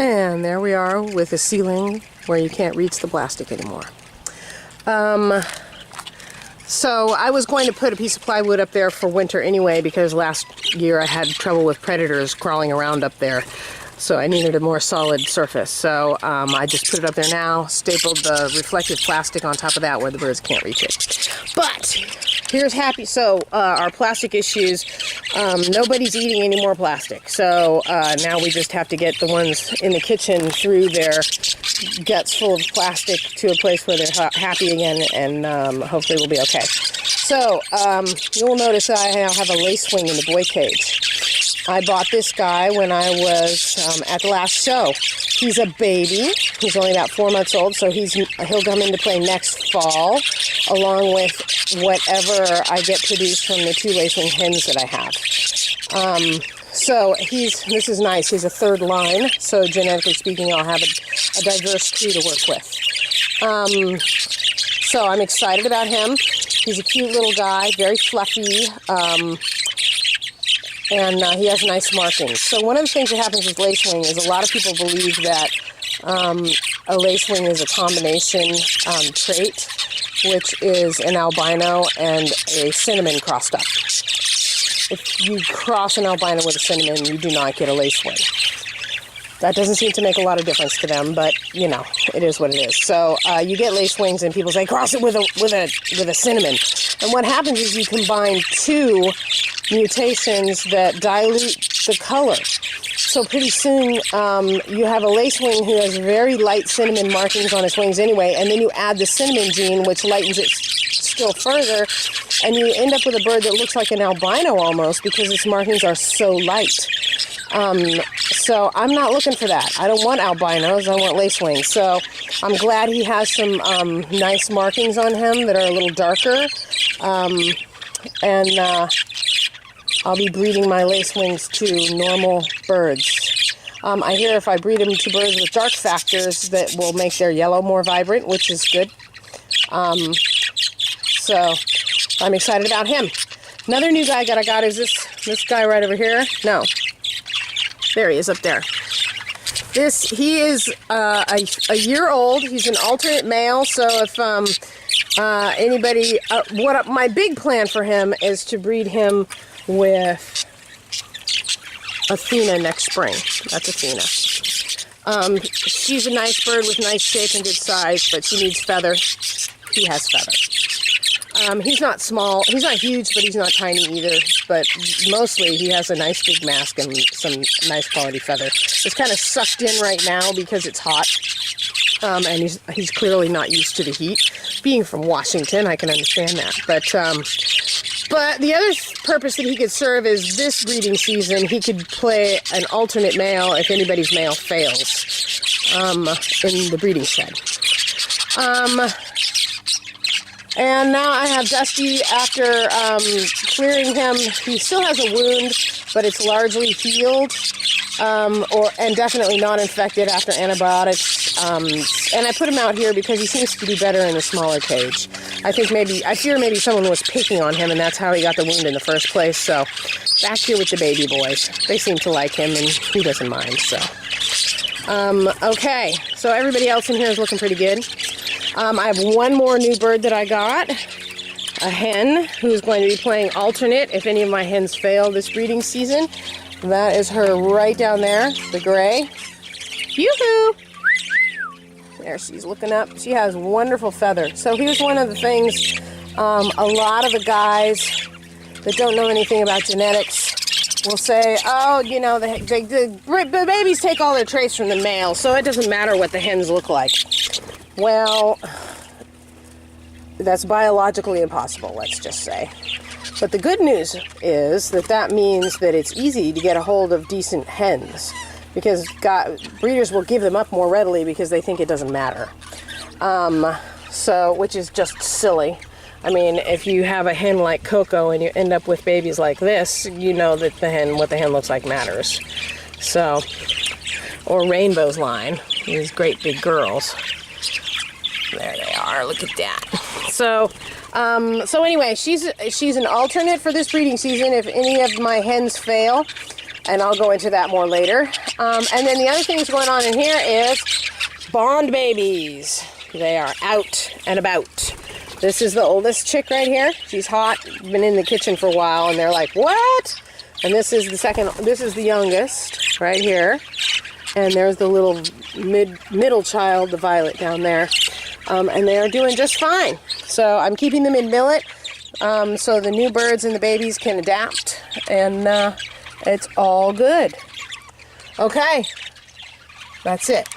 And there we are with a ceiling where you can't reach the plastic anymore. So I was going to put a piece of plywood up there for winter anyway, because last year I had trouble with predators crawling around up there. So I needed a more solid surface. So I just put it up there now, stapled the reflective plastic on top of that where the birds can't reach it. But here's happy. So our plastic issues, nobody's eating any more plastic. So now we just have to get the ones in the kitchen through their guts full of plastic to a place where they're happy again, and hopefully we'll be okay. So you'll notice that I now have a lace wing in the boy cage. I bought this guy when I was at the last show. He's a baby. He's only about 4 months old, so he'll come into play next fall, along with whatever I get produced from the 2 lacewing hens that I have. So this is nice. He's a third line, so genetically speaking, I'll have a diverse crew to work with. So I'm excited about him. He's a cute little guy, very fluffy. And he has nice markings. So one of the things that happens with lacewing is a lot of people believe that a lacewing is a combination trait, which is an albino and a cinnamon crossed up. If you cross an albino with a cinnamon, you do not get a lacewing. That doesn't seem to make a lot of difference to them, but you know, it is what it is. So you get lacewings, and people say cross it with a cinnamon. And what happens is you combine 2 mutations that dilute the color. So pretty soon you have a lacewing who has very light cinnamon markings on its wings anyway, and then you add the cinnamon gene, which lightens it still further, and you end up with a bird that looks like an albino almost, because its markings are so light. So I'm not looking for that. I don't want albinos, I want lacewings. So I'm glad he has some nice markings on him that are a little darker. I'll be breeding my lacewings to normal birds. I hear if I breed them to birds with dark factors, that will make their yellow more vibrant, which is good. So I'm excited about him. Another new guy that I got is this guy right over here. No. There he is up there. He is a year old. He's an alternate male, so if anybody... my big plan for him is to breed him with Athena next spring. That's Athena. She's a nice bird with nice shape and good size, but she needs feather. He has feather. He's not small. He's not huge, but he's not tiny either. But mostly he has a nice big mask and some nice quality feather. It's kind of sucked in right now because it's hot. And he's clearly not used to the heat. Being from Washington, I can understand that. But the other purpose that he could serve is this breeding season, he could play an alternate male if anybody's male fails in the breeding shed. And now I have Dusty. After clearing him, he still has a wound, but it's largely healed, and definitely not infected after antibiotics. And I put him out here because he seems to do better in a smaller cage. I fear maybe someone was picking on him, and that's how he got the wound in the first place. So back here with the baby boys. They seem to like him, and he doesn't mind. So okay, so everybody else in here is looking pretty good. I have one more new bird that I got, a hen who's going to be playing alternate if any of my hens fail this breeding season. That is her right down there, the gray. Yoo-hoo! There she's looking up. She has wonderful feather. So here's one of the things, a lot of the guys that don't know anything about genetics will say, oh, you know, the babies take all their traits from the male, so it doesn't matter what the hens look like. Well, that's biologically impossible, let's just say. But the good news is that means that it's easy to get a hold of decent hens, because breeders will give them up more readily because they think it doesn't matter. Which is just silly. I mean, if you have a hen like Coco and you end up with babies like this, you know that what the hen looks like matters. So, or Rainbow's line, these great big girls. There they are. Look at that. So anyway, she's an alternate for this breeding season. If any of my hens fail, and I'll go into that more later. And then the other thing that's going on in here is bond babies. They are out and about. This is the oldest chick right here. She's hot, been in the kitchen for a while, and they're like, what? And this is the second, this is the youngest right here. And there's the little middle child, the violet down there. And they are doing just fine. So I'm keeping them in millet so the new birds and the babies can adapt. And it's all good. Okay, that's it.